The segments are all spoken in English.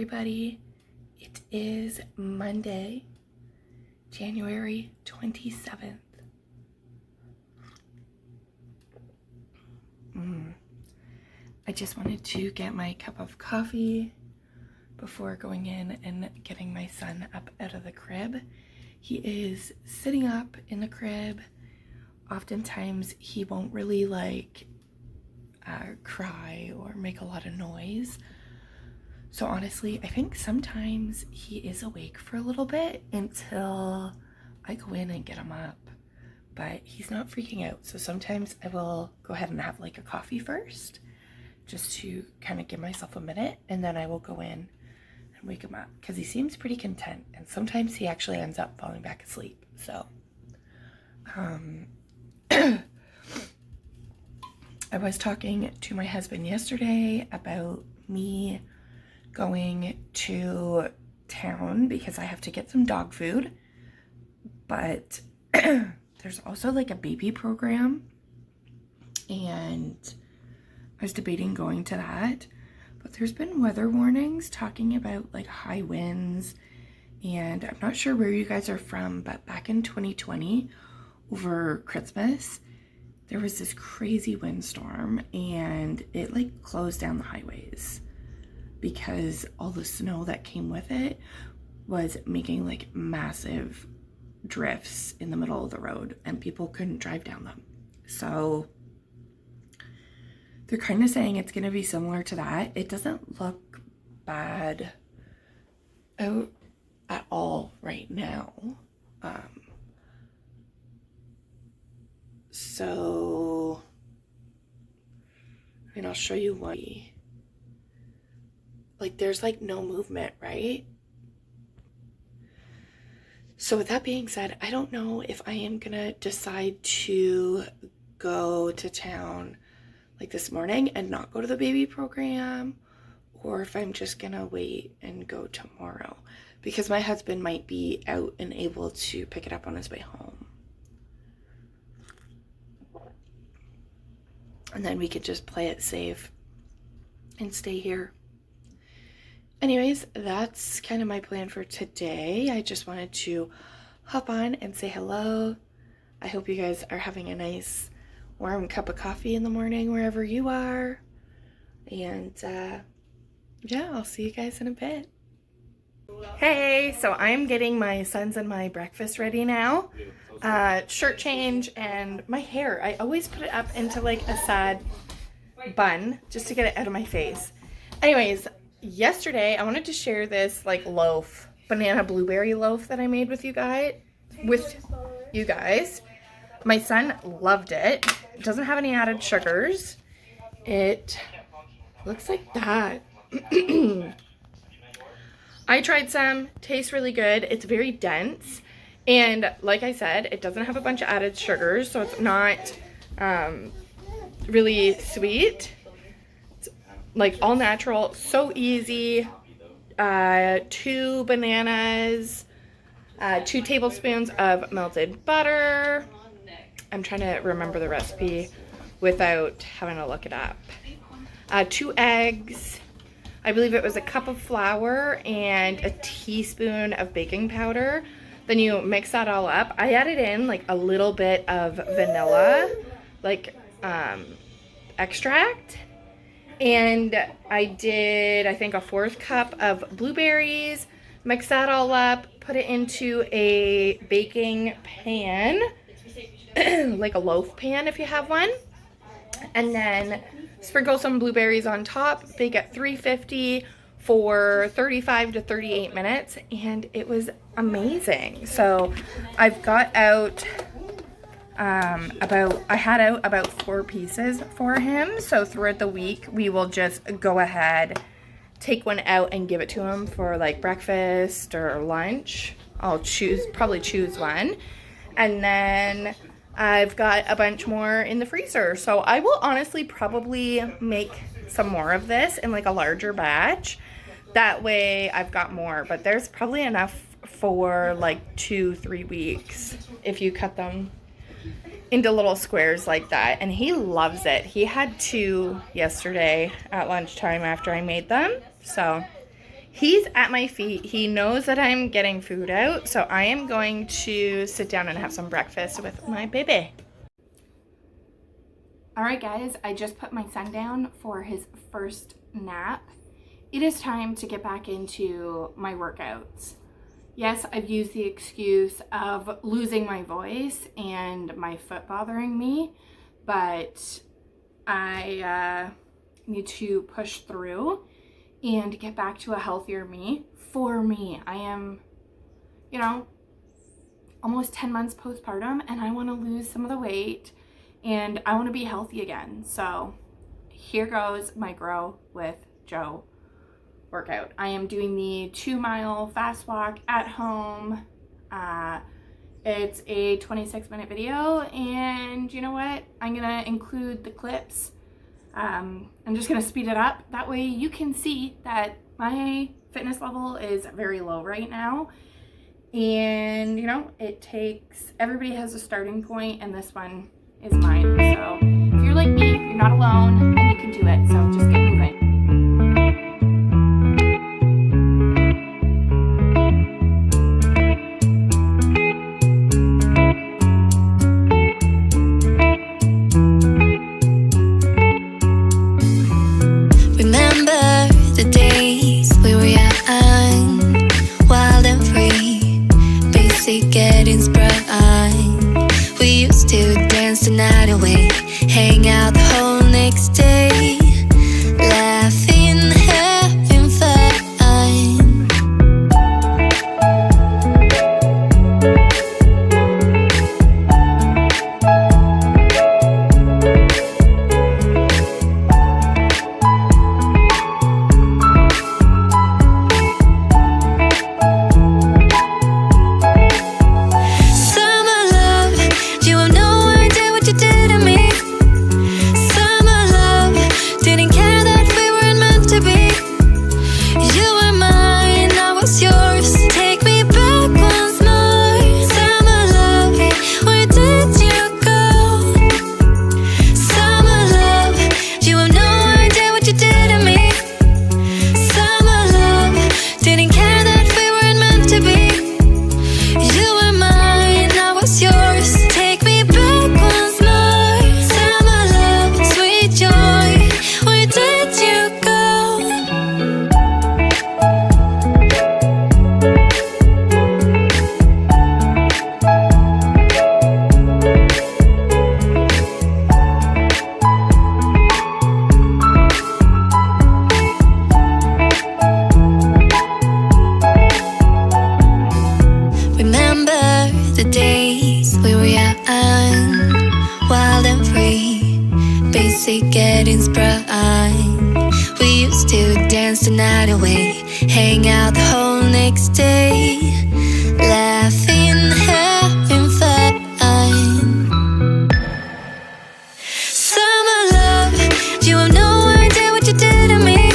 everybody. It is Monday, January 27th. I just wanted to get my cup of coffee before going in and getting my son up out of the crib. He is sitting up in the crib. Oftentimes he won't really cry or make a lot of noise. So honestly, I think sometimes he is awake for a little bit until I go in and get him up. But he's not freaking out. So sometimes I will go ahead and have like a coffee first, just to kind of give myself a minute, and then I will go in and wake him up because he seems pretty content, and sometimes he actually ends up falling back asleep. So I was talking to my husband yesterday about me going to town because I have to get some dog food, but there's also like a baby program, and I was debating going to that, but there's been weather warnings talking about like high winds, and I'm not sure where you guys are from, but back in 2020 over Christmas there was this crazy windstorm and it like closed down the highways because all the snow that came with it was making like massive drifts in the middle of the road and people couldn't drive down them. So they're kind of saying it's going to be similar to that. It doesn't look bad out at all right now. So, I mean, I'll show you what. Like, there's like no movement, right? So with that being said, I don't know if I am gonna decide to go to town like this morning and not go to the baby program, or if I'm just gonna wait and go tomorrow because my husband might be out and able to pick it up on his way home. And then we could just play it safe and stay here. Anyways, that's kind of my plan for today. I just wanted to hop on and say hello. I hope you guys are having a nice warm cup of coffee in the morning wherever you are. And yeah, I'll see you guys in a bit. Hey, so I'm getting my sons and my breakfast ready now. Shirt change and my hair. I always put it up into like a sad bun just to get it out of my face. Anyways, yesterday I wanted to share this like loaf, banana blueberry loaf that I made with you guys. My son loved it. It doesn't have any added sugars. It looks like that. I tried some, tastes really good. It's very dense. And like I said, it doesn't have a bunch of added sugars, so it's not really sweet. It's like all natural, so easy. 2 bananas, 2 tablespoons of melted butter. I'm trying to remember the recipe without having to look it up. 2 eggs. I believe it was a cup of flour and a teaspoon of baking powder. Then you mix that all up. I added in like a little bit of vanilla, like extract. And I did, I think, a 1/4 cup of blueberries. Mix that all up, put it into a baking pan, like a loaf pan if you have one. And then sprinkle some blueberries on top, bake at 350 for 35 to 38 minutes, and it was amazing. So I've got out about 4 pieces for him. So throughout the week, we will just go ahead, take one out and give it to him for like breakfast or lunch. I'll probably choose one. And then I've got a bunch more in the freezer. So I will honestly probably make some more of this in like a larger batch. That way I've got more, but there's probably enough for like 2-3 weeks if you cut them into little squares like that. And he loves it. He had 2 yesterday at lunchtime after I made them. So He's at my feet. He knows that I'm getting food out, so I am going to sit down and have some breakfast with my baby. All right, guys, I just put my son down for his first nap. It is time to get back into my workouts. Yes, I've used the excuse of losing my voice and my foot bothering me, but I need to push through and get back to a healthier me. For me, I am, almost 10 months postpartum, and I want to lose some of the weight and I want to be healthy again. So here goes my Grow with Joe workout. I am doing the 2-mile fast walk at home. It's a 26-minute video, and you know what? I'm gonna include the clips. I'm just gonna speed it up. That way you can see that my fitness level is very low right now. And it takes, everybody has a starting point, and this one is mine. So if you're like me, you're not alone, and you can do it. So just get moving. Getting sprung. We used to dance the night away, hang out the whole next day, laughing, having fun. Getting sprung. We used to dance the night away, hang out the whole next day, laughing, having fun. Summer love, you have no idea what you did to me.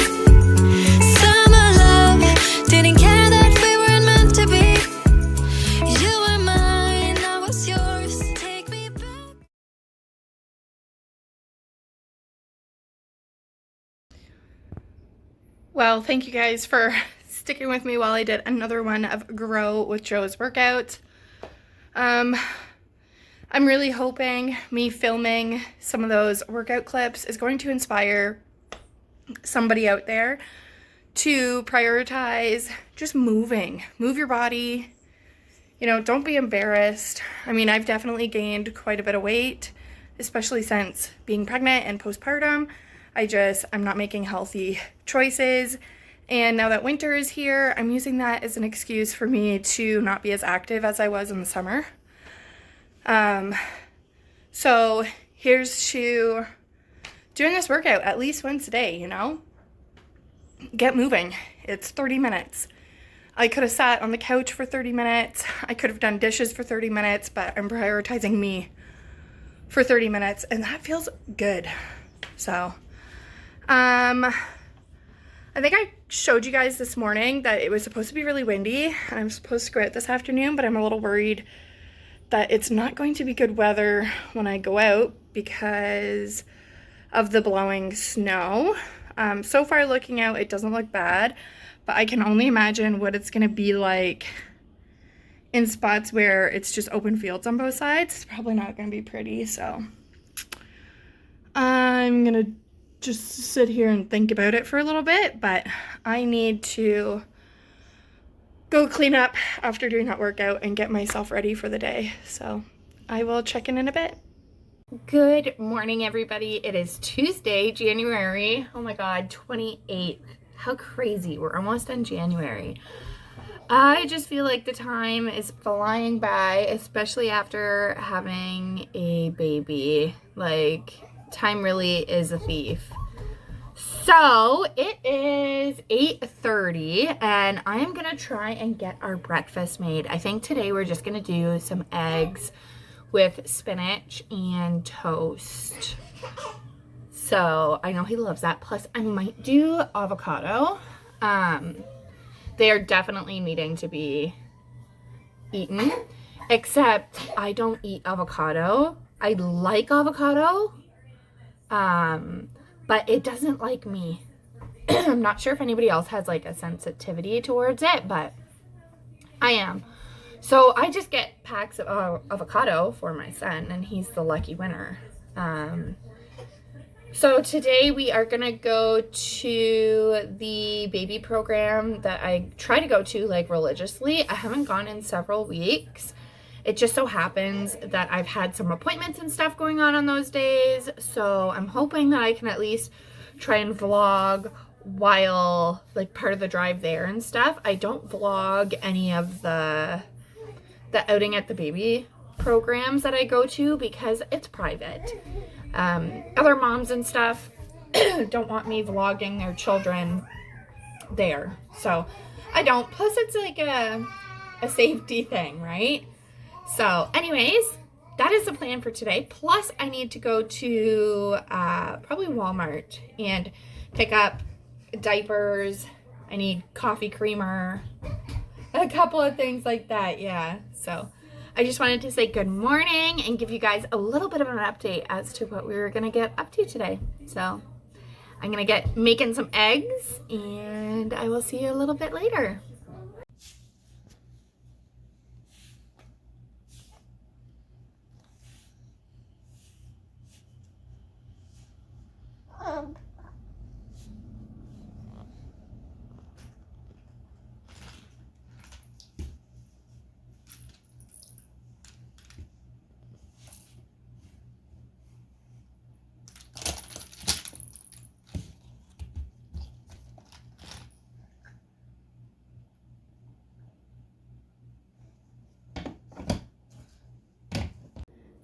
Summer love, didn't care that we weren't meant to be. You were mine, I was yours, take me back. Well, thank you guys for sticking with me while I did another one of Grow with Joe's workout. I'm really hoping me filming some of those workout clips is going to inspire somebody out there to prioritize just moving. Move your body. Don't be embarrassed. I mean, I've definitely gained quite a bit of weight, especially since being pregnant and postpartum. I'm not making healthy choices. And now that winter is here, I'm using that as an excuse for me to not be as active as I was in the summer. So here's to doing this workout at least once a day, Get moving. It's 30 minutes. I could have sat on the couch for 30 minutes. I could have done dishes for 30 minutes, but I'm prioritizing me for 30 minutes, and that feels good. So I think I showed you guys this morning that it was supposed to be really windy, and I'm supposed to go out this afternoon, but I'm a little worried that it's not going to be good weather when I go out because of the blowing snow. So far looking out, it doesn't look bad, but I can only imagine what it's gonna be like in spots where it's just open fields on both sides. It's probably not gonna be pretty, so I'm gonna just sit here and think about it for a little bit, but I need to go clean up after doing that workout and get myself ready for the day. So I will check in a bit. Good morning, everybody. It is Tuesday, January, oh my God, 28th. How crazy. We're almost in January. I just feel like the time is flying by, especially after having a baby. Like, time really is a thief. So it is 8:30 and I am gonna try and get our breakfast made. I think today we're just gonna do some eggs with spinach and toast. So I know he loves that. Plus I might do avocado. They are definitely needing to be eaten, except I don't eat avocado. I like avocado, but it doesn't like me. I'm not sure if anybody else has like a sensitivity towards it, but I am. So I just get packs of avocado for my son, and he's the lucky winner. So today we are gonna go to the baby program that I try to go to like religiously. I haven't gone in several weeks. It just so happens that I've had some appointments and stuff going on those days. So I'm hoping that I can at least try and vlog while like part of the drive there and stuff. I don't vlog any of the outing at the baby programs that I go to because it's private. Other moms and stuff don't want me vlogging their children there. So I don't. Plus it's like a safety thing, right? So anyways, that is the plan for today. Plus I need to go to probably Walmart and pick up diapers. I need coffee creamer, a couple of things like that. Yeah. So I just wanted to say good morning and give you guys a little bit of an update as to what we were going to get up to today. So I'm going to get making some eggs and I will see you a little bit later.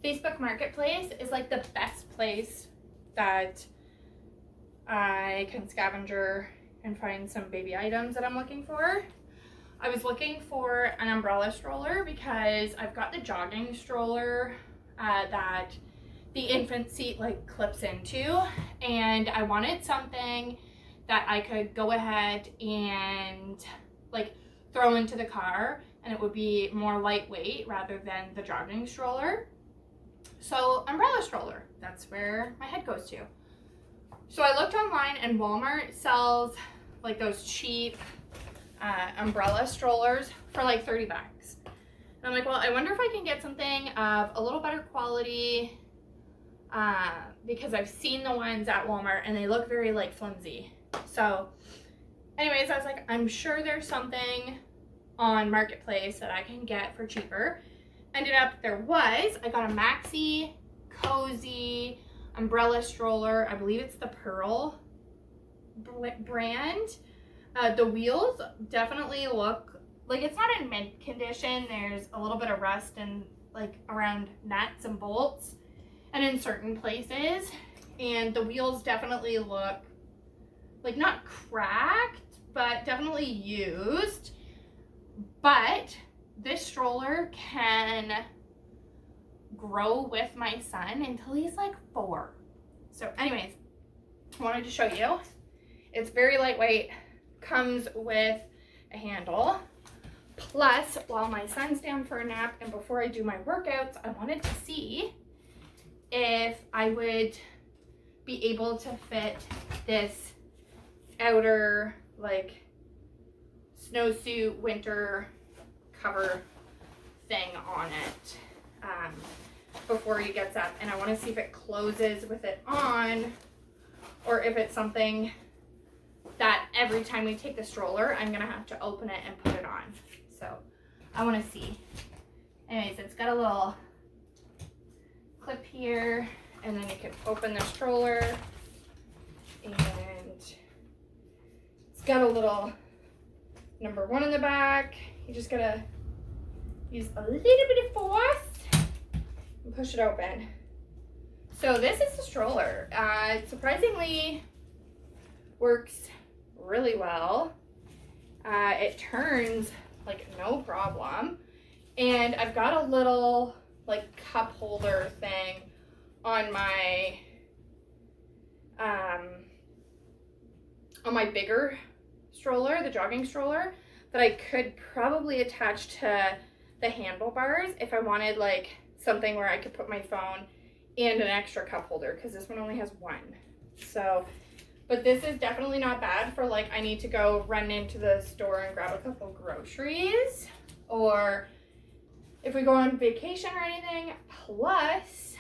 Facebook Marketplace is like the best place that I can scavenger and find some baby items that I'm looking for. I was looking for an umbrella stroller because I've got the jogging stroller that the infant seat like clips into, and I wanted something that I could go ahead and like throw into the car and it would be more lightweight rather than the jogging stroller. So umbrella stroller, that's where my head goes to. So I looked online and Walmart sells like those cheap umbrella strollers for like 30 bucks. And I'm like, well, I wonder if I can get something of a little better quality because I've seen the ones at Walmart and they look very like flimsy. So anyways, I was like, I'm sure there's something on Marketplace that I can get for cheaper. Ended up there was. I got a maxi cozy umbrella stroller. I believe it's the Pearl brand. The wheels definitely look like it's not in mint condition. There's a little bit of rust and like around nuts and bolts and in certain places, and the wheels definitely look like not cracked but definitely used. But this stroller can grow with my son until he's like 4. So anyways, I wanted to show you. It's very lightweight, comes with a handle. Plus, while my son's down for a nap and before I do my workouts, I wanted to see if I would be able to fit this outer like snowsuit winter cover thing on it before he gets up, and I want to see if it closes with it on, or if it's something that every time we take the stroller I'm gonna have to open it and put it on. So I want to see. Anyways, it's got a little clip here, and then you can open the stroller, and it's got a little number 1 in the back. You just gotta use a little bit of force and push it open. So this is the stroller. It surprisingly works really well. It turns like no problem. And I've got a little like cup holder thing on my bigger stroller, the jogging stroller, that I could probably attach to the handlebars if I wanted like something where I could put my phone and an extra cup holder, because this one only has one. So, but this is definitely not bad for like I need to go run into the store and grab a couple groceries, or if we go on vacation or anything. Plus,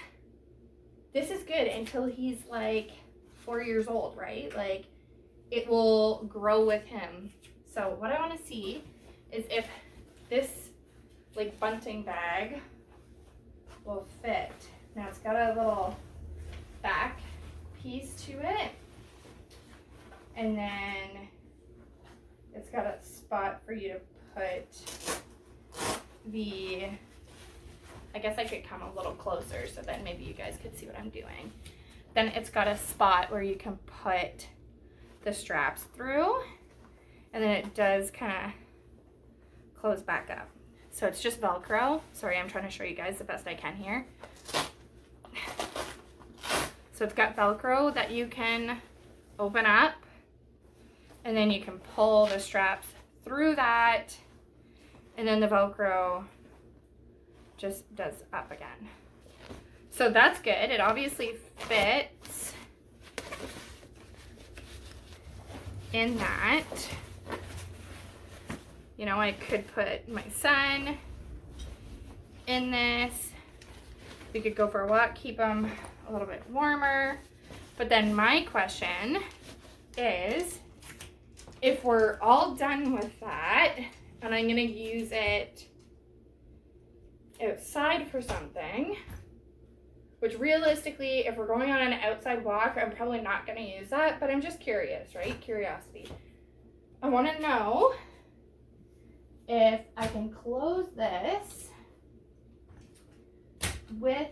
this is good until he's like 4 years old, right? Like it will grow with him. So what I want to see is if this like bunting bag will fit. Now it's got a little back piece to it, and then it's got a spot for you to put the, I guess I could come a little closer so that maybe you guys could see what I'm doing. Then it's got a spot where you can put the straps through, and then it does kind of close back up. So it's just Velcro. Sorry, I'm trying to show you guys the best I can here. So it's got Velcro that you can open up, and then you can pull the straps through that, and then the Velcro just does up again. So that's good. It obviously fits in that. You know, I could put my son in this. We could go for a walk, keep him a little bit warmer. But then my question is, if we're all done with that, and I'm gonna use it outside for something, which realistically, if we're going on an outside walk, I'm probably not gonna use that, but I'm just curious, right? Curiosity. I wanna know if I can close this with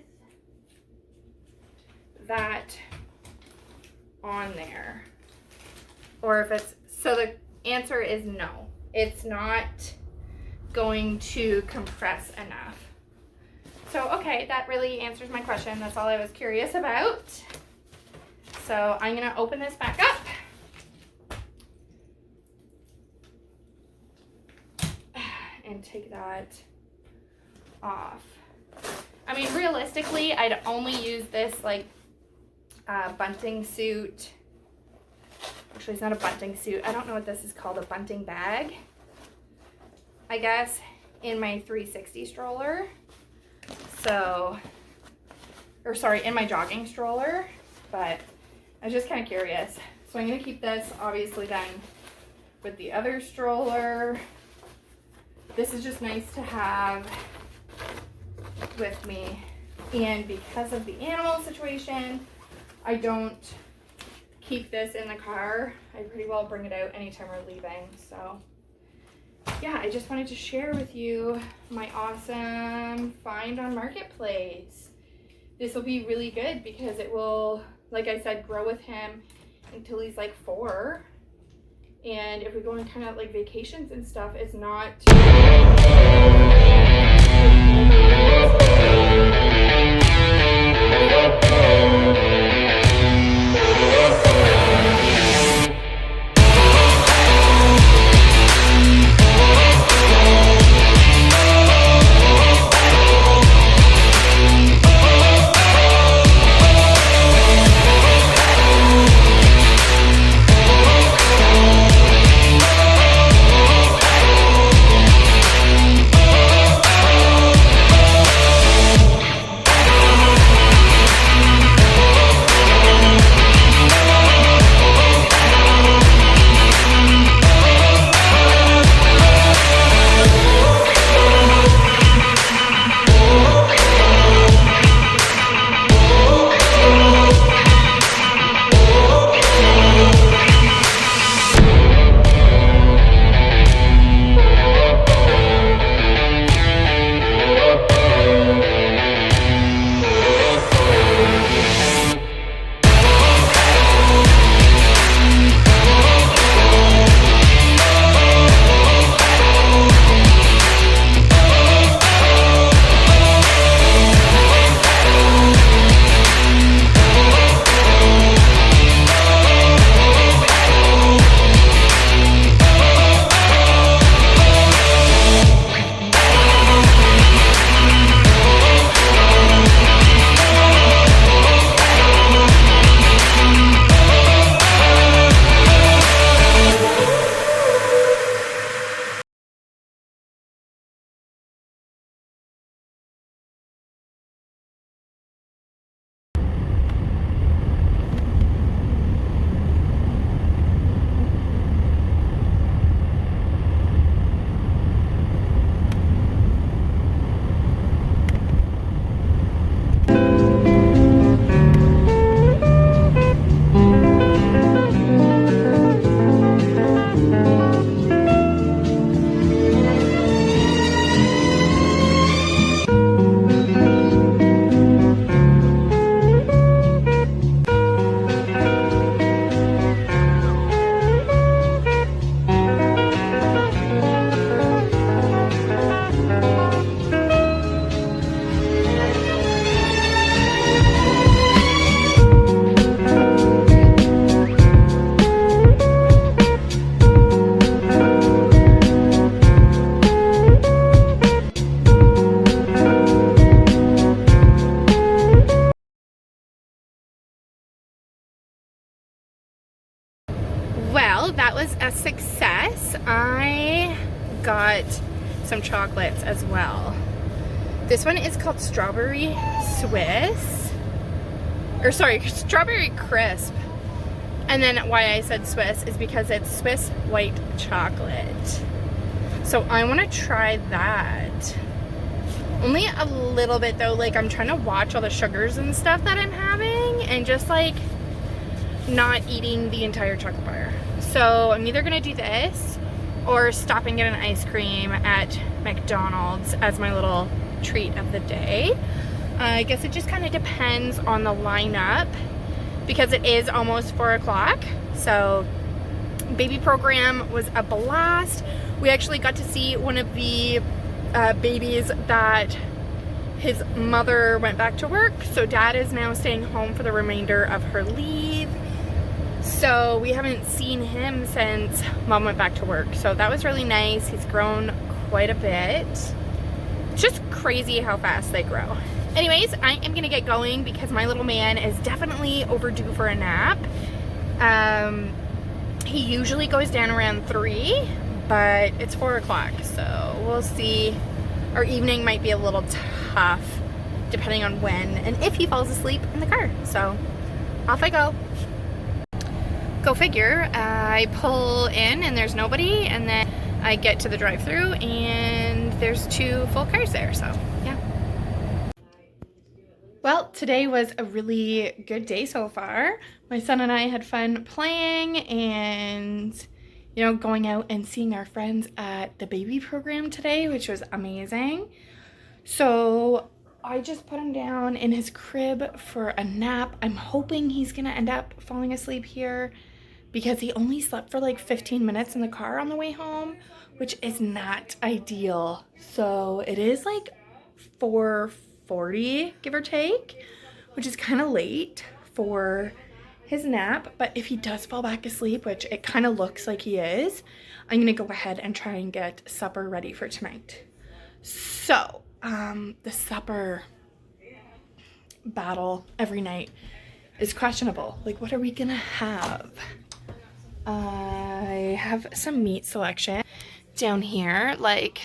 that on there, or if it's, so the answer is no, it's not going to compress enough. So okay, that really answers my question. That's all I was curious about. So I'm gonna open this back up and take that off. I mean, realistically, I'd only use this like bunting suit. Actually, it's not a bunting suit. I don't know what this is called, a bunting bag, I guess, in my 360 stroller. So, or sorry, in my jogging stroller, but I was just kind of curious. So I'm going to keep this obviously then with the other stroller. This is just nice to have with me. And because of the animal situation, I don't keep this in the car. I pretty well bring it out anytime we're leaving. So yeah, I just wanted to share with you my awesome find on Marketplace. This will be really good because it will, like I said, grow with him until he's like 4. And if we go on kind of like vacations and stuff, it's not was a success. I got some chocolates as well. This one is called Strawberry Swiss. Or sorry, Strawberry Crisp. And then why I said Swiss is because it's Swiss white chocolate. So I want to try that. Only a little bit though, like I'm trying to watch all the sugars and stuff that I'm having and just like not eating the entire chocolate bar. So I'm either gonna do this or stop and get an ice cream at McDonald's as my little treat of the day. I guess it just kind of depends on the lineup because it is almost 4 o'clock. So baby program was a blast. We actually got to see one of the babies that his mother went back to work, so dad is now staying home for the remainder of her leave. So we haven't seen him since mom went back to work, so that was really nice. He's grown quite a bit. It's just crazy how fast they grow. Anyways, I am gonna get going because my little man is definitely overdue for a nap. He usually goes down around 3, but it's 4 o'clock, so we'll see. Our evening might be a little tough depending on when and if he falls asleep in the car. So off I go. Go figure. I pull in and there's nobody, and then I get to the drive-thru and there's 2 full cars there, so yeah. Well, today was a really good day so far. My son and I had fun playing and, you know, going out and seeing our friends at the baby program today, which was amazing. So I just put him down in his crib for a nap. I'm hoping he's gonna end up falling asleep here because he only slept for like 15 minutes in the car on the way home, which is not ideal. So it is like 4:40, give or take, which is kind of late for his nap. But if he does fall back asleep, which it kind of looks like he is, I'm gonna go ahead and try and get supper ready for tonight. So the supper battle every night is questionable. Like, what are we gonna have? I have some meat selection down here. Like,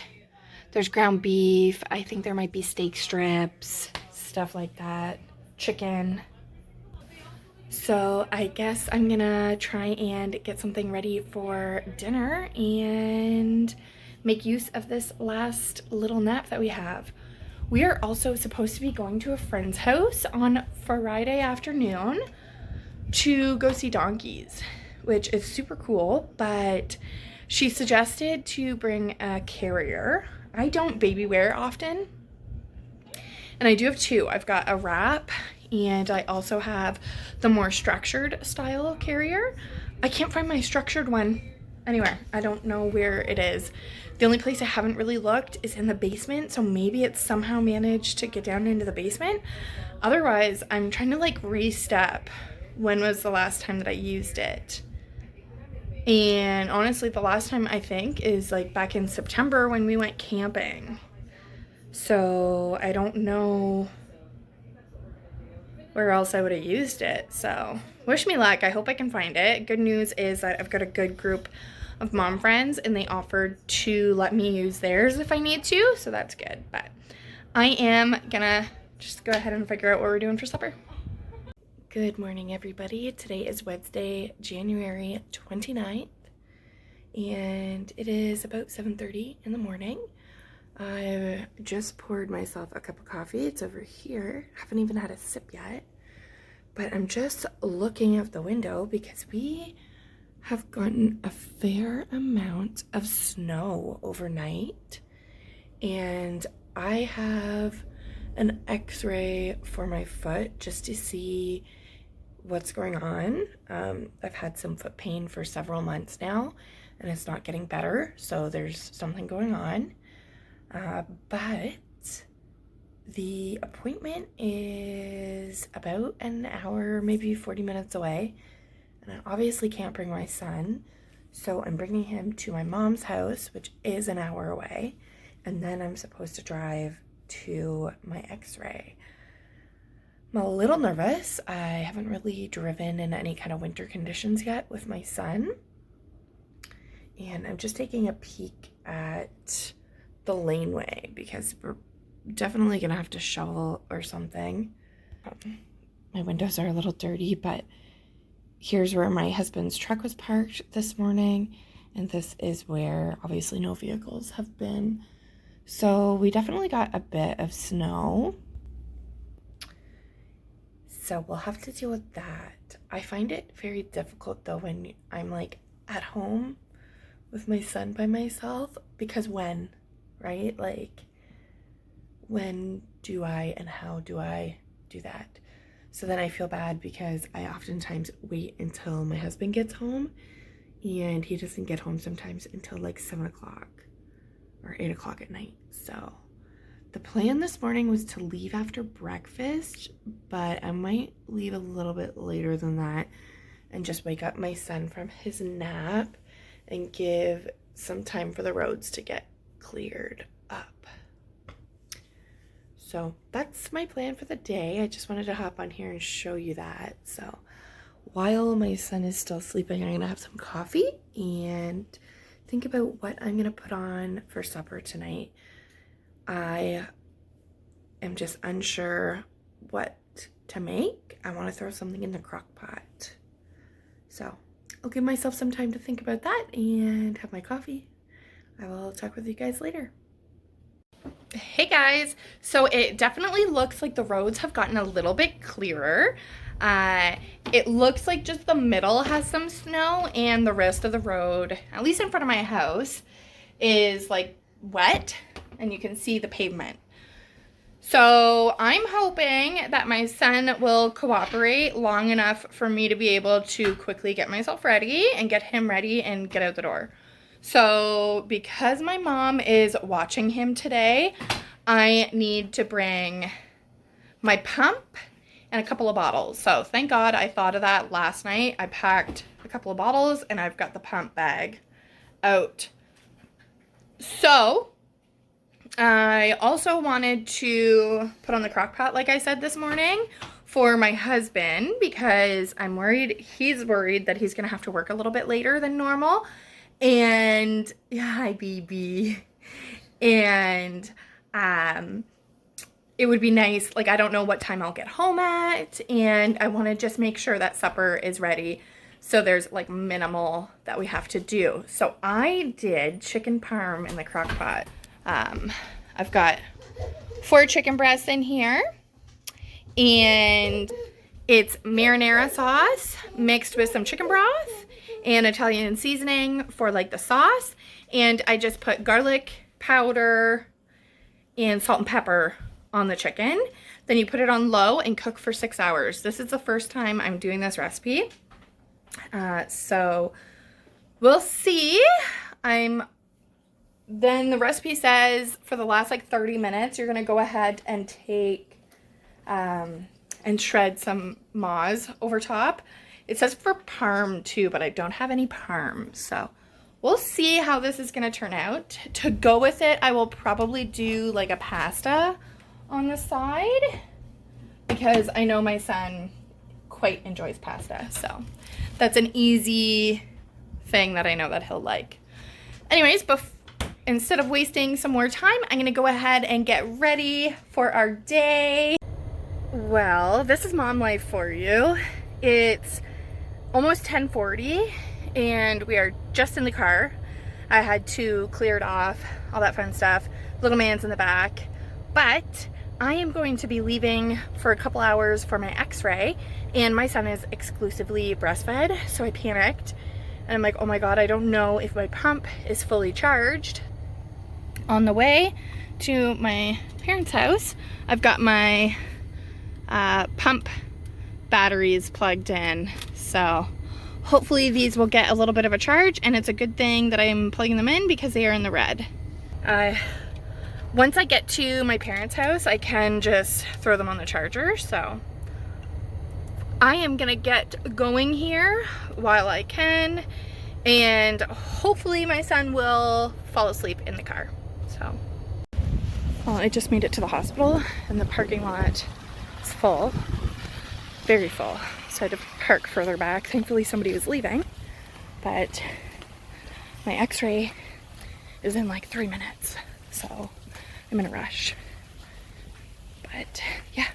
there's ground beef. I think there might be steak strips, stuff like that. Chicken. So I guess I'm gonna try and get something ready for dinner and make use of this last little nap that we have. We are also supposed to be going to a friend's house on Friday afternoon to go see donkeys, which is super cool, but she suggested to bring a carrier. I don't baby wear often, and I do have 2. I've got a wrap, and I also have the more structured style carrier. I can't find my structured one anywhere. I don't know where it is. The only place I haven't really looked is in the basement, so maybe it's somehow managed to get down into the basement. Otherwise, I'm trying to like re-step when was the last time that I used it. And honestly, the last time I think is like back in September when we went camping. So I don't know where else I would have used it. So wish me luck. I hope I can find it. Good news is that I've got a good group of mom friends and they offered to let me use theirs if I need to. So that's good. But I am gonna just go ahead and figure out what we're doing for supper. Good morning, everybody. Today is Wednesday, January 29th, and it is about 7:30 in the morning. I just poured myself a cup of coffee. It's over here. Haven't even had a sip yet, but I'm just looking out the window because we have gotten a fair amount of snow overnight, and I have an x-ray for my foot just to see what's going on. I've had some foot pain for several months now and it's not getting better, so there's something going on. But the appointment is about an hour, maybe 40 minutes away, and I obviously can't bring my son, so I'm bringing him to my mom's house, which is an hour away, and then I'm supposed to drive to my x-ray. I'm a little nervous. I haven't really driven in any kind of winter conditions yet with my son. and I'm just taking a peek at the laneway because we're definitely gonna have to shovel or something. My windows are a little dirty, but here's where my husband's truck was parked this morning, and this is where obviously no vehicles have been. So we definitely got a bit of snow. So we'll have to deal with that. I find it very difficult though when I'm like at home with my son by myself, because when, right? Like, when do I and how do I do that? So then I feel bad because I oftentimes wait until my husband gets home, and he doesn't get home sometimes until like 7 o'clock or 8 o'clock at night. So the plan this morning was to leave after breakfast, but I might leave a little bit later than that and just wake up my son from his nap and give some time for the roads to get cleared up. So that's my plan for the day. I just wanted to hop on here and show you that. So while my son is still sleeping, I'm gonna have some coffee and think about what I'm gonna put on for supper tonight. I am just unsure what to make. I want to throw something in the crock pot. So I'll give myself some time to think about that and have my coffee. I will talk with you guys later. Hey guys, so it definitely looks like the roads have gotten a little bit clearer. It looks like just the middle has some snow, and the rest of the road, at least in front of my house, is like wet, and you can see the pavement. So I'm hoping that my son will cooperate long enough for me to be able to quickly get myself ready and get him ready and get out the door. So because my mom is watching him today, I need to bring my pump and a couple of bottles. So thank God I thought of that last night. I packed a couple of bottles and I've got the pump bag out. So I also wanted to put on the crock pot, like I said this morning, for my husband, because I'm worried, he's worried that he's gonna have to work a little bit later than normal. And yeah, hi BB. And it would be nice, like I don't know what time I'll get home at, and I want to just make sure that supper is ready, so there's like minimal that we have to do. So I did chicken parm in the crock pot. I've got 4 chicken breasts in here, and it's marinara sauce mixed with some chicken broth and Italian seasoning for like the sauce, and I just put garlic powder and salt and pepper on the chicken. Then you put it on low and cook for 6 hours. This is the first time I'm doing this recipe, so we'll see. Then the recipe says for the last like 30 minutes, you're gonna go ahead and take and shred some moz over top. It says for parm too, but I don't have any parm, so we'll see how this is gonna turn out. To go with it, I will probably do like a pasta on the side, because I know my son quite enjoys pasta, so that's an easy thing that I know that he'll like. Anyways, instead of wasting some more time, I'm gonna go ahead and get ready for our day. Well, this is mom life for you. It's almost 10:40 and we are just in the car. I had to clear it off, all that fun stuff. Little man's in the back, but I am going to be leaving for a couple hours for my x-ray, and my son is exclusively breastfed, so I panicked and I'm like, oh my God, I don't know if my pump is fully charged. On the way to my parents' house, I've got my pump batteries plugged in, so hopefully these will get a little bit of a charge, and it's a good thing that I'm plugging them in because they are in the red. Once I get to my parents' house, I can just throw them on the charger, so I am gonna get going here while I can, and hopefully my son will fall asleep in the car. So, well, I just made it to the hospital and the parking lot is full, very full. So I had to park further back. Thankfully somebody was leaving, but my x-ray is in like 3 minutes, so I'm in a rush. But yeah.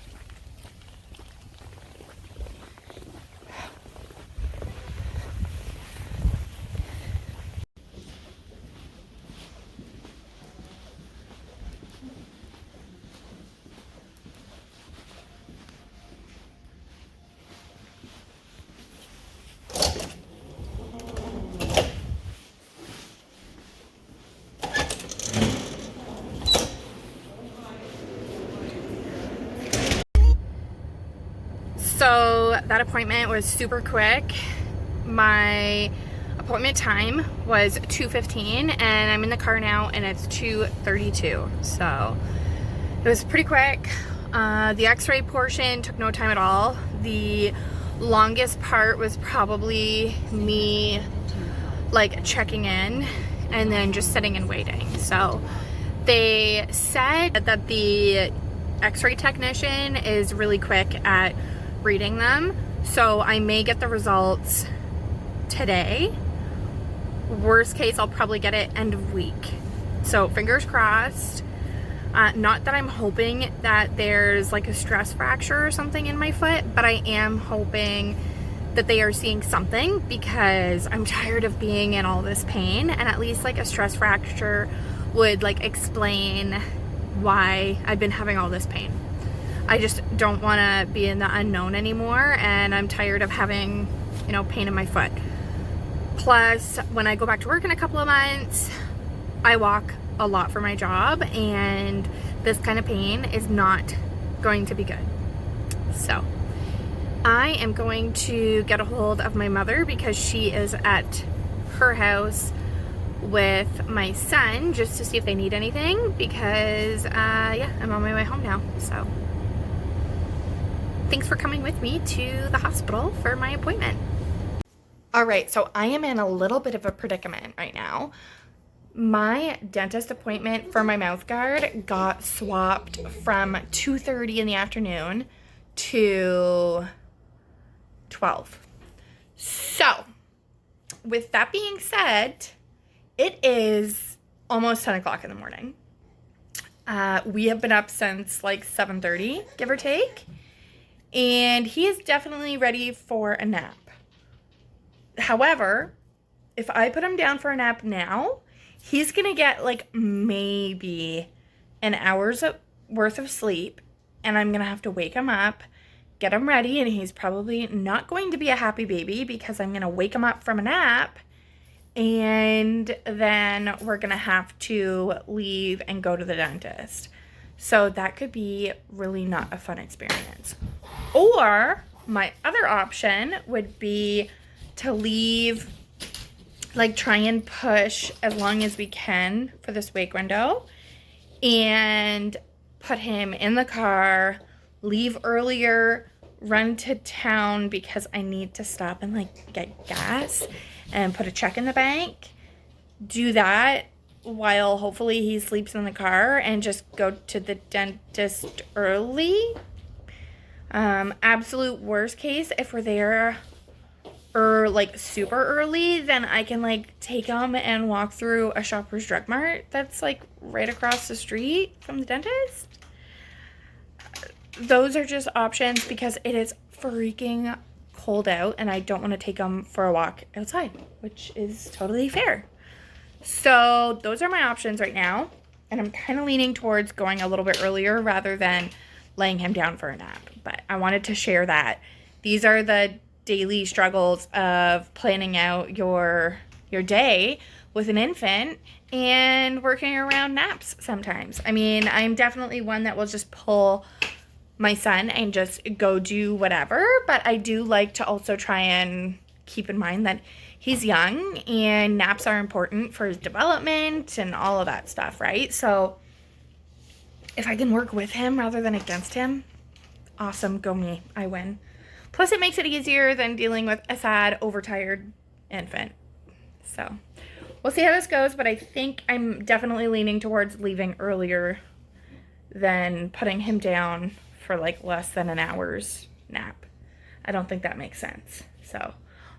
So that appointment was super quick. My appointment time was 2:15 and I'm in the car now and it's 2:32. So it was pretty quick. The x-ray portion took no time at all. The longest part was probably me like checking in and then just sitting and waiting. So they said that the x-ray technician is really quick at reading them, so I may get the results today. Worst case, I'll probably get it end of week. So fingers crossed. Not that I'm hoping that there's like a stress fracture or something in my foot, but I am hoping that they are seeing something, because I'm tired of being in all this pain, and at least like a stress fracture would like explain why I've been having all this pain. I just don't want to be in the unknown anymore, and I'm tired of having, you know, pain in my foot. Plus, when I go back to work in a couple of months, I walk a lot for my job, and this kind of pain is not going to be good. So I am going to get a hold of my mother, because she is at her house with my son, just to see if they need anything, because yeah, I'm on my way home now. So thanks for coming with me to the hospital for my appointment. All right, so I am in a little bit of a predicament right now. My dentist appointment for my mouth guard got swapped from 2:30 in the afternoon to 12. So with that being said, it is almost 10 o'clock in the morning. We have been up since like 7:30, give or take. And he is definitely ready for a nap. However, if I put him down for a nap now, he's going to get like maybe an hour's worth of sleep, and I'm going to have to wake him up, get him ready, and he's probably not going to be a happy baby, because I'm going to wake him up from a nap, and then we're going to have to leave and go to the dentist. So that could be really not a fun experience. Or my other option would be to leave, like try and push as long as we can for this wake window, and put him in the car, leave earlier, run to town because I need to stop and like get gas and put a check in the bank. Do that while hopefully he sleeps in the car, and just go to the dentist early. Absolute worst case, if we're there or like super early, then I can like take him and walk through a Shoppers Drug Mart that's like right across the street from the dentist. Those are just options, because it is freaking cold out and I don't want to take him for a walk outside, which is totally fair. So those are my options right now, and I'm kind of leaning towards going a little bit earlier rather than laying him down for a nap. But I wanted to share that. These are the daily struggles of planning out your day with an infant and working around naps sometimes. I mean, I'm definitely one that will just pull my son and just go do whatever, but I do like to also try and keep in mind that he's young and naps are important for his development and all of that stuff, right? So if I can work with him rather than against him, awesome, go me, I win. Plus it makes it easier than dealing with a sad, overtired infant. So we'll see how this goes, but I think I'm definitely leaning towards leaving earlier than putting him down for like less than an hour's nap. I don't think that makes sense. So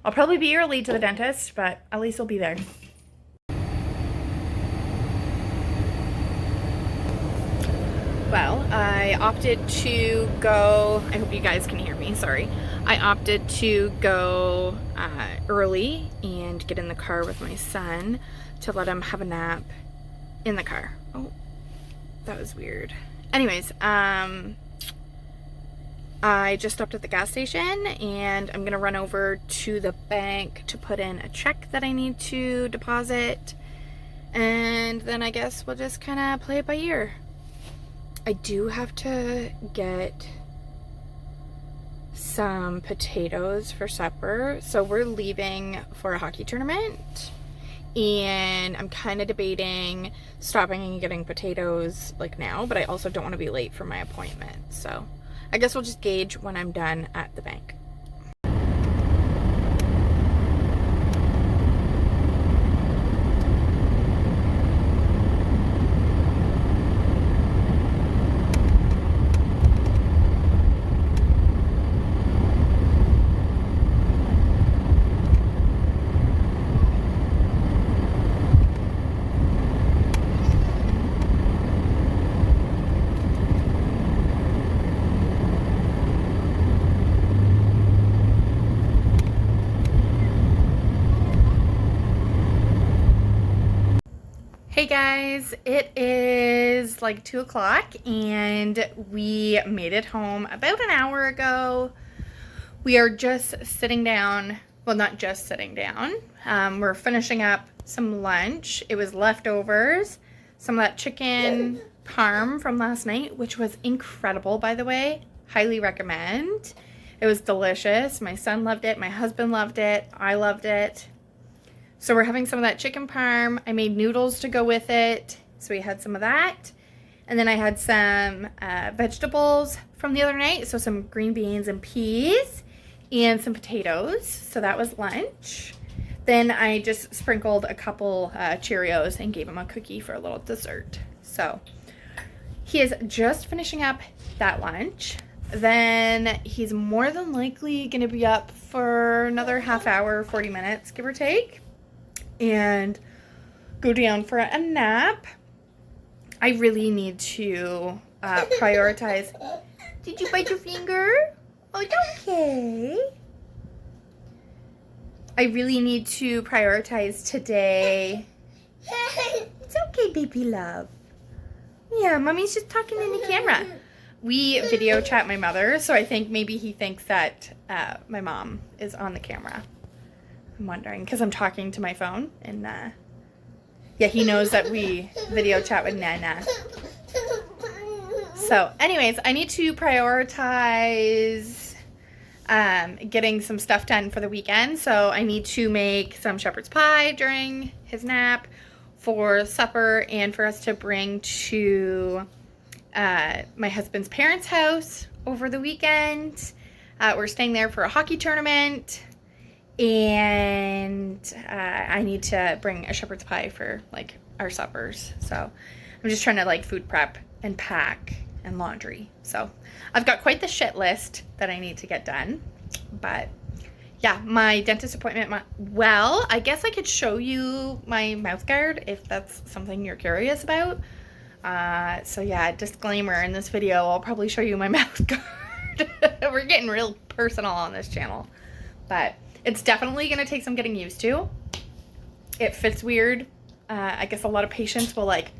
I'll probably be early to the dentist, but at least I'll be there. well. I opted to go, I hope you guys can hear me, sorry. I opted to go early and get in the car with my son to let him have a nap in the car. Oh, that was weird. Anyways, I just stopped at the gas station and I'm gonna run over to the bank to put in a check that I need to deposit. And then I guess we'll just kind of play it by ear. I do have to get some potatoes for supper. So we're leaving for a hockey tournament. And I'm kind of debating stopping and getting potatoes like now. But I also don't want to be late for my appointment. So I guess we'll just gauge when I'm done at the bank. Hey guys, it is like 2 o'clock and we made it home about an hour ago. We are just sitting down, well, not just sitting down. We're finishing up some lunch. It was leftovers, some of that chicken parm from last night, which was incredible, by the way. Highly recommend. It was delicious. My son loved it. My husband loved it. I loved it. So we're having some of that chicken parm. I made noodles to go with it. So we had some of that. And then I had some vegetables from the other night. So some green beans and peas and some potatoes. So that was lunch. Then I just sprinkled a couple Cheerios and gave him a cookie for a little dessert. So he is just finishing up that lunch. Then he's more than likely going to be up for another half hour, 40 minutes, give or take. And go down for a nap. I really need to prioritize. Did you bite your finger? Oh, it's okay. I really need to prioritize today. It's okay, baby love. Yeah, mommy's just talking in the camera. We video chat my mother, so I think maybe he thinks that my mom is on the camera. I'm wondering, because I'm talking to my phone, and yeah, he knows that we video chat with Nana. So anyways, I need to prioritize getting some stuff done for the weekend. So I need to make some shepherd's pie during his nap for supper and for us to bring to my husband's parents' house over the weekend. We're staying there for a hockey tournament. And I need to bring a shepherd's pie for like our suppers. So I'm just trying to like food prep and pack and laundry. So I've got quite the shit list that I need to get done. But yeah, my dentist appointment, well, I guess I could show you my mouth guard if that's something you're curious about. So yeah, disclaimer, in this video I'll probably show you my mouth guard. We're getting real personal on this channel. But it's definitely going to take some getting used to. It fits weird. I guess a lot of patients will like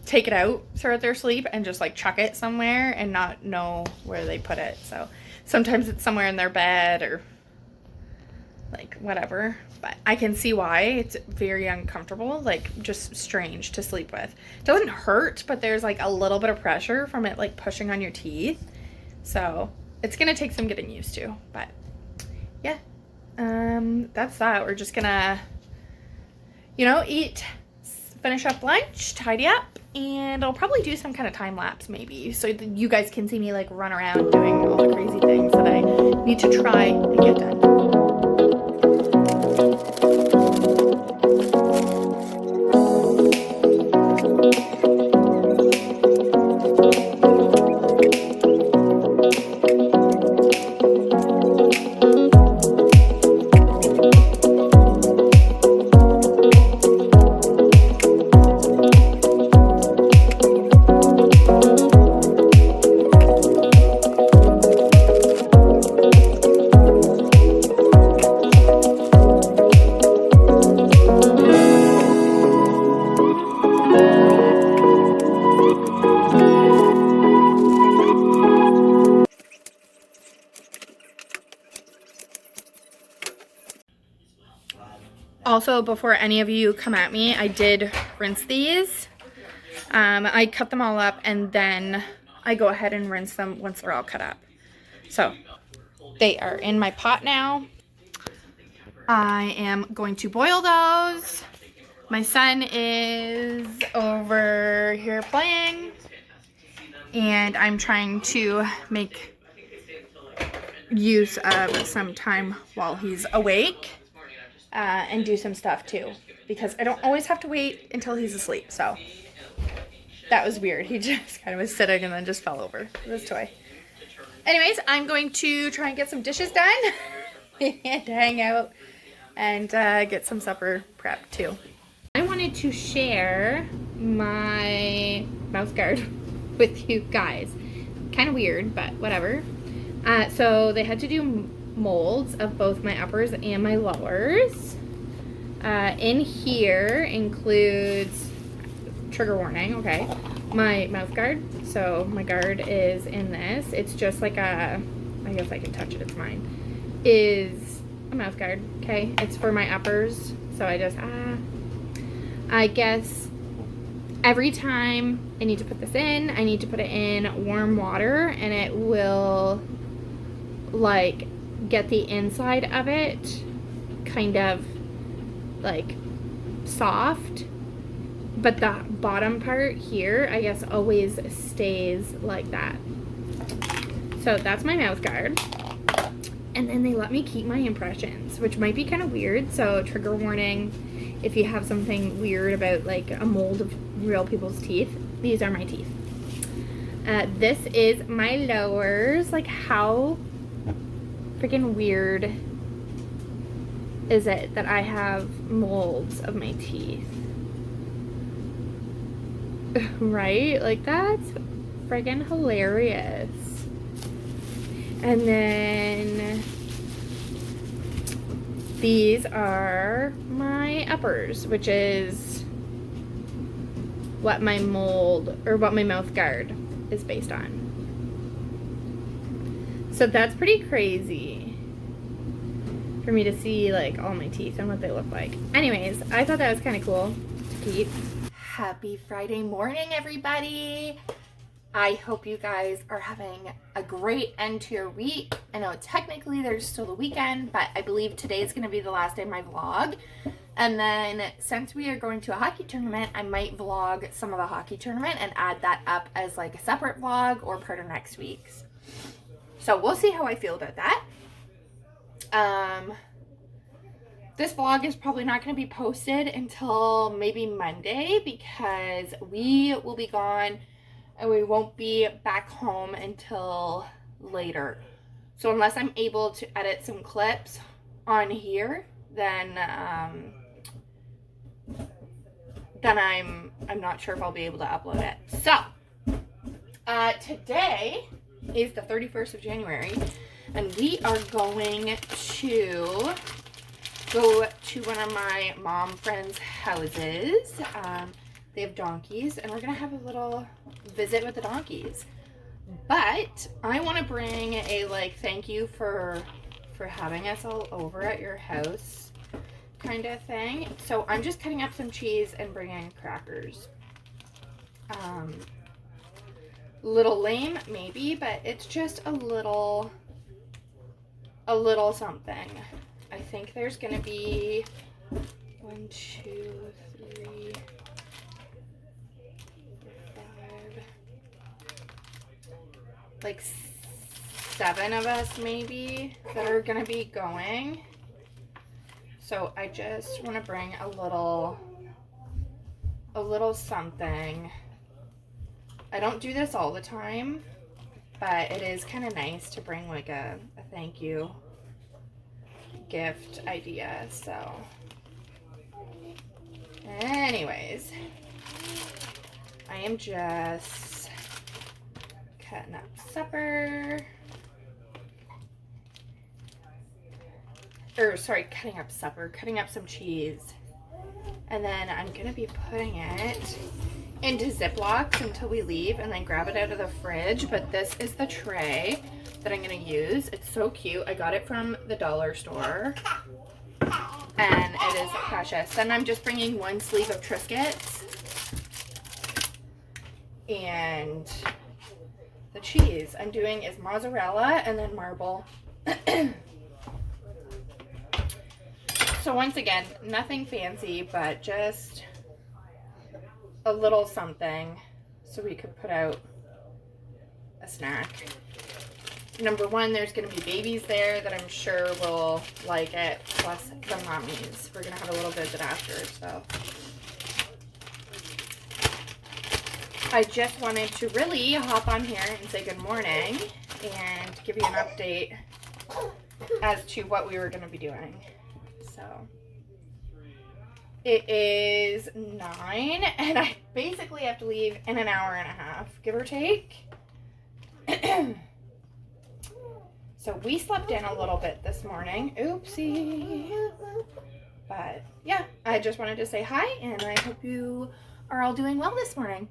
take it out throughout their sleep and just like chuck it somewhere and not know where they put it. So sometimes it's somewhere in their bed or like whatever. But I can see why. It's very uncomfortable, like just strange to sleep with. It doesn't hurt, but there's like a little bit of pressure from it like pushing on your teeth. So it's going to take some getting used to. But yeah. That's that. We're just gonna, eat, finish up lunch, tidy up, and I'll probably do some kind of time lapse maybe, so that you guys can see me like run around doing all the crazy things that I need to try and get done. Also, before any of you come at me, I did rinse these. I cut them all up and then I go ahead and rinse them once they're all cut up. So they are in my pot now. I am going to boil those. My son is over here playing and I'm trying to make use of some time while he's awake and do some stuff too, because I don't always have to wait until he's asleep. So that was weird. He just kind of was sitting and then just fell over this toy. Anyways, I'm going to try and get some dishes done and hang out and get some supper prepped too. I wanted to share my mouse guard with you guys. Kind of weird, but whatever. So they had to do molds of both my uppers and my lowers. In here includes, trigger warning, okay, my mouth guard. So my guard is in this. It's just like a, I guess I can touch it, it's mine, is a mouth guard, okay? It's for my uppers. So I guess every time I need to put this in, I need to put it in warm water and it will like get the inside of it kind of like soft, but the bottom part here I guess always stays like that. So that's my mouth guard, and then they let me keep my impressions, which might be kind of weird, so trigger warning if you have something weird about like a mold of real people's teeth. These are my teeth. This is my lowers. Like, how freaking weird is it that I have molds of my teeth? Right? Like, that's friggin' hilarious. And then these are my uppers, which is what my mold, or what my mouth guard is based on. So that's pretty crazy for me to see like all my teeth and what they look like. Anyways, I thought that was kind of cool to keep. Happy Friday morning, everybody. I hope you guys are having a great end to your week. I know technically there's still the weekend, but I believe today is going to be the last day of my vlog. And then since we are going to a hockey tournament, I might vlog some of the hockey tournament and add that up as like a separate vlog or part of next week's. So we'll see how I feel about that. This vlog is probably not going to be posted until maybe Monday because we will be gone and we won't be back home until later. So unless I'm able to edit some clips on here, then I'm not sure if I'll be able to upload it. So today is the 31st of January and we are going to go to one of my mom friends' houses. They have donkeys and we're gonna have a little visit with the donkeys. But I want to bring a like thank you for having us all over at your house kind of thing. So I'm just cutting up some cheese and bringing crackers. Little lame maybe, but it's just a little something. I think there's gonna be 1, 2, 3, 5, like 7 of us maybe that are gonna be going. So I just want to bring a little something. I don't do this all the time, but it is kind of nice to bring like a thank you gift idea. So anyways, I am just cutting up supper. Cutting up some cheese. And then I'm gonna be putting it into Ziplocs until we leave and then grab it out of the fridge. But this is the tray that I'm gonna use. It's so cute. I got it from the dollar store. And it is precious. Then I'm just bringing one sleeve of Triscuits and the cheese I'm doing is mozzarella and then marble. So once again, nothing fancy, but just a little something so we could put out a snack. Number one, there's going to be babies there that I'm sure will like it, plus the mommies. We're going to have a little visit after, so. I just wanted to really hop on here and say good morning and give you an update as to what we were going to be doing. So it is 9 and I basically have to leave in an hour and a half, give or take. So we slept in a little bit this morning. Oopsie. But yeah, I just wanted to say hi and I hope you are all doing well this morning.